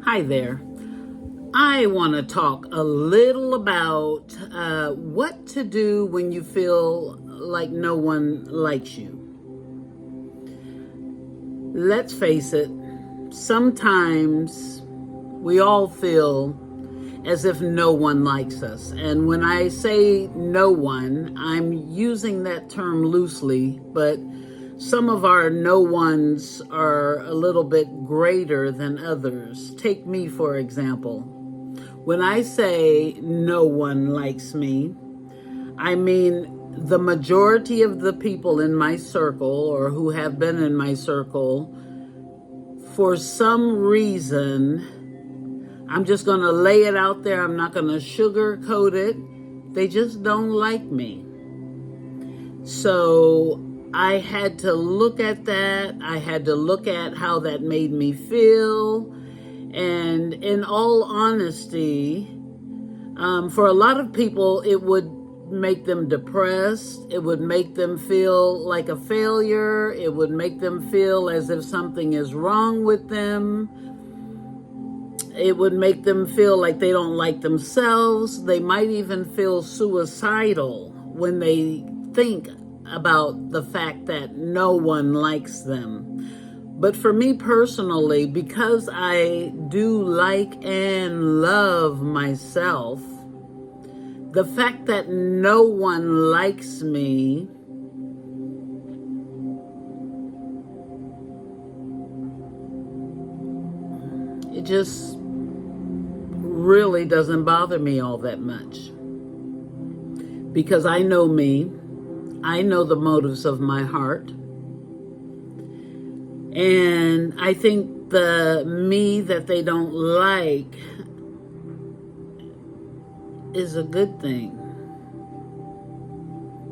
Hi there. I want to talk a little about what to do when you feel like no one likes you. Let's face it, sometimes we all feel as if no one likes us. And when I say no one, I'm using that term loosely, but some of our no ones are a little bit greater than others. Take me, for example. When I say no one likes me, I mean the majority of the people in my circle or who have been in my circle, for some reason, I'm just going to lay it out there. I'm not going to sugarcoat it. They just don't like me. So I had to look at that. I had to look at how that made me feel. And in all honesty, for a lot of people, it would make them depressed. It would make them feel like a failure. It would make them feel as if something is wrong with them. It would make them feel like they don't like themselves. They might even feel suicidal when they think about the fact that no one likes them. But for me personally, because I do like and love myself, the fact that no one likes me it just really doesn't bother me all that much. Because I know me, I know the motives of my heart. And I think the me that they don't like is a good thing.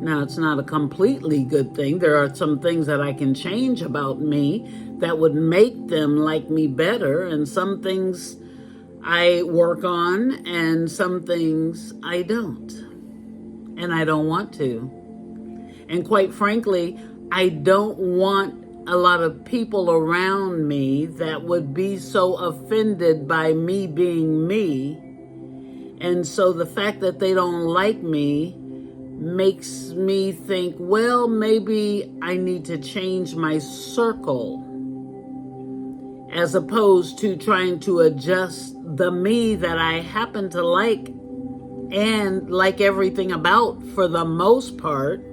Now, it's not a completely good thing. There are some things that I can change about me that would make them like me better, and some things I work on, and some things I don't. And I don't want to. And quite frankly, I don't want a lot of people around me that would be so offended by me being me. And so the fact that they don't like me makes me think, well, maybe I need to change my circle, as opposed to trying to adjust the me that I happen to like and like everything about for the most part,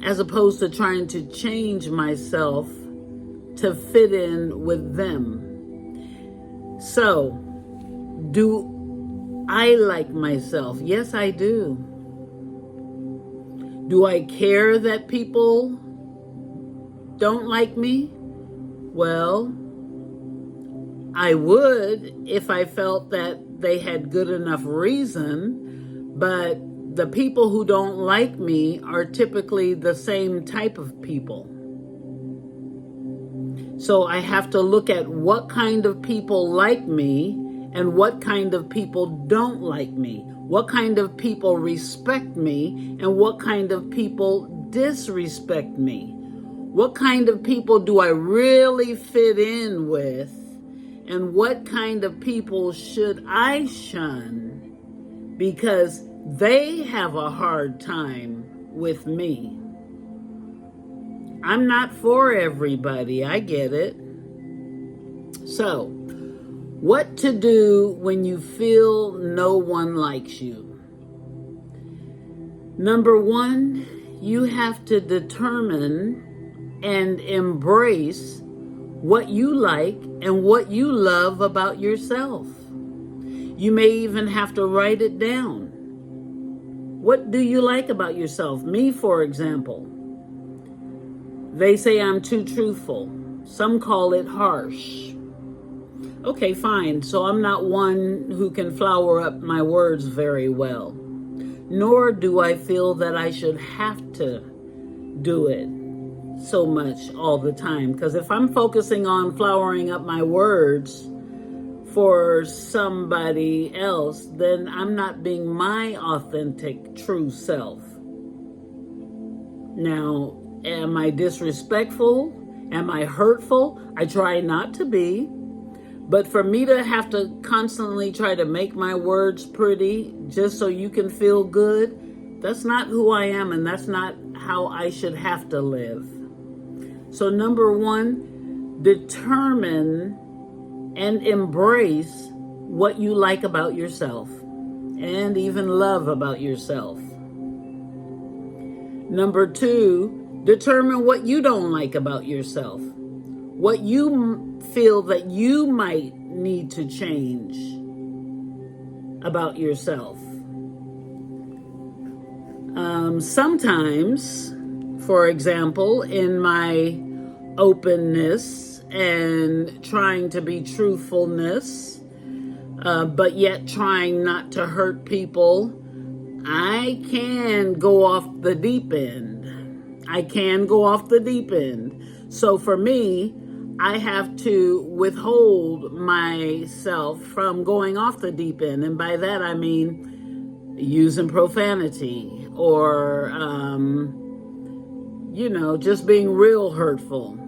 as opposed to trying to change myself to fit in with them. So, do I like myself? Yes, I do. Do I care that people don't like me? Well, I would if I felt that they had good enough reason, but the people who don't like me are typically the same type of people. So I have to look at what kind of people like me and what kind of people don't like me. What kind of people respect me and what kind of people disrespect me. What kind of people do I really fit in with? And what kind of people should I shun because they have a hard time with me? I'm not for everybody, I get it. So, what to do when you feel no one likes you? Number one, you have to determine and embrace what you like and what you love about yourself. You may even have to write it down. What do you like about yourself? Me, for example, they say I'm too truthful. Some call it harsh. Okay, fine. So I'm not one who can flower up my words very well. Nor do I feel that I should have to do it so much all the time. Because if I'm focusing on flowering up my words for somebody else, then I'm not being my authentic, true self. Now, am I disrespectful? Am I hurtful? I try not to be. But for me to have to constantly try to make my words pretty just so you can feel good, that's not who I am, and that's not how I should have to live. So number one, determine and embrace what you like about yourself and even love about yourself. Number two, determine what you don't like about yourself, what you feel that you might need to change about yourself. Sometimes, for example, in my openness and trying to be truthfulness, but yet trying not to hurt people, I can go off the deep end. So for me, I have to withhold myself from going off the deep end. And by that, I mean using profanity or, just being real hurtful.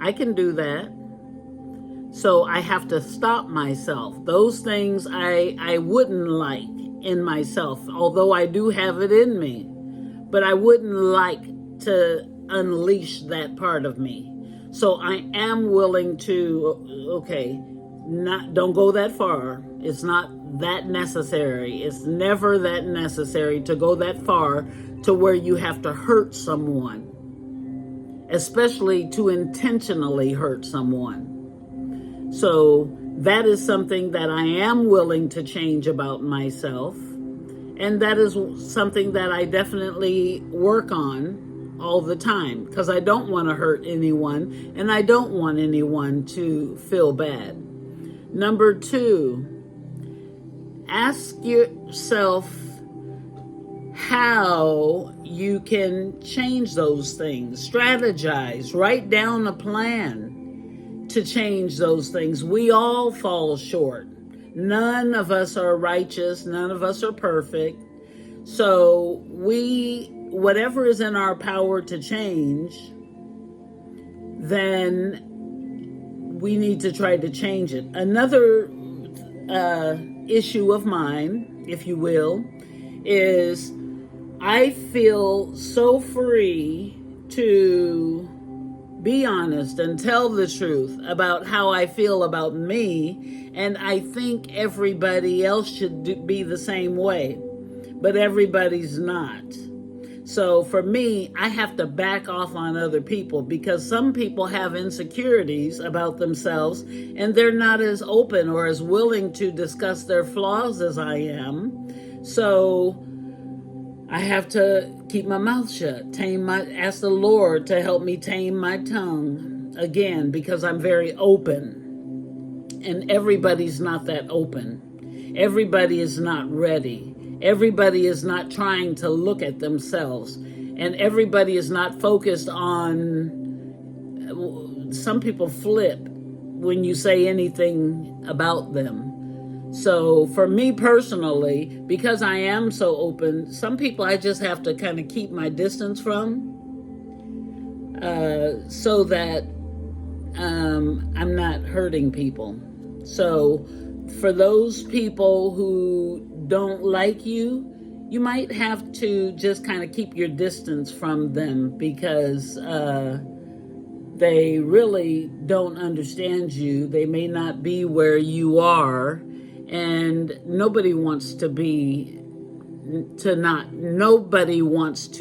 I can do that. So I have to stop myself. Those things I wouldn't like in myself, although I do have it in me, but I wouldn't like to unleash that part of me. So I am willing to, don't go that far. It's not that necessary. It's never that necessary to go that far to where you have to hurt someone, especially to intentionally hurt someone. So that is something that I am willing to change about myself. And that is something that I definitely work on all the time, because I don't want to hurt anyone and I don't want anyone to feel bad. Number two, ask yourself how you can change those things. Strategize, write down a plan to change those things. We all fall short. None of us are righteous. None of us are perfect. So whatever is in our power to change, then we need to try to change it. Another issue of mine, if you will, is I feel so free to be honest and tell the truth about how I feel about me, and I think everybody else should be the same way, but everybody's not. So for me, I have to back off on other people, because some people have insecurities about themselves and they're not as open or as willing to discuss their flaws as I am. So I have to keep my mouth shut, ask the Lord to help me tame my tongue again, because I'm very open. And everybody's not that open. Everybody is not ready. Everybody is not trying to look at themselves. And everybody is not focused on, some people flip when you say anything about them. So for me personally, because I am so open, some people I just have to kind of keep my distance from, so that I'm not hurting people. So for those people who don't like you, you might have to just kind of keep your distance from them, because they really don't understand you. They may not be where you are. And nobody wants to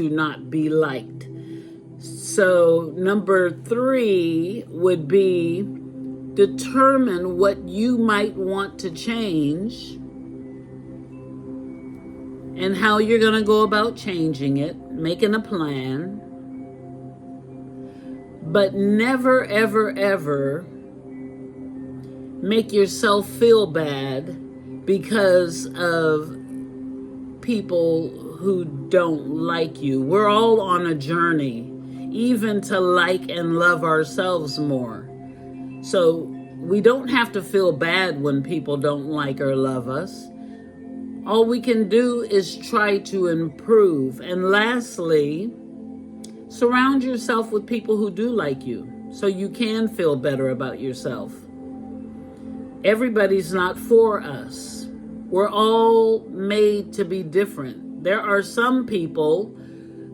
not be liked. So number three would be determine what you might want to change and how you're going to go about changing it, making a plan. But never, ever, ever make yourself feel bad because of people who don't like you. We're all on a journey, even to like and love ourselves more. So we don't have to feel bad when people don't like or love us. All we can do is try to improve. And lastly, surround yourself with people who do like you, so you can feel better about yourself. Everybody's not for us. We're all made to be different. There are some people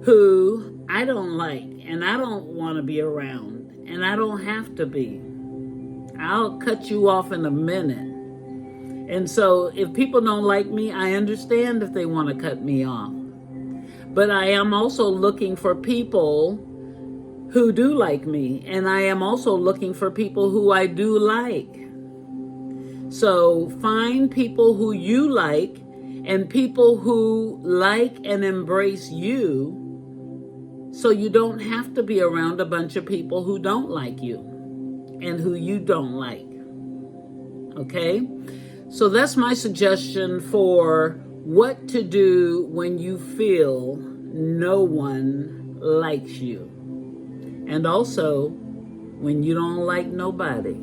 who I don't like and I don't want to be around, and I don't have to be. I'll cut you off in a minute. And so if people don't like me, I understand if they want to cut me off. But I am also looking for people who do like me, and I am also looking for people who I do like. So find people who you like and people who like and embrace you, so you don't have to be around a bunch of people who don't like you and who you don't like. Okay? So that's my suggestion for what to do when you feel no one likes you. And also when you don't like nobody.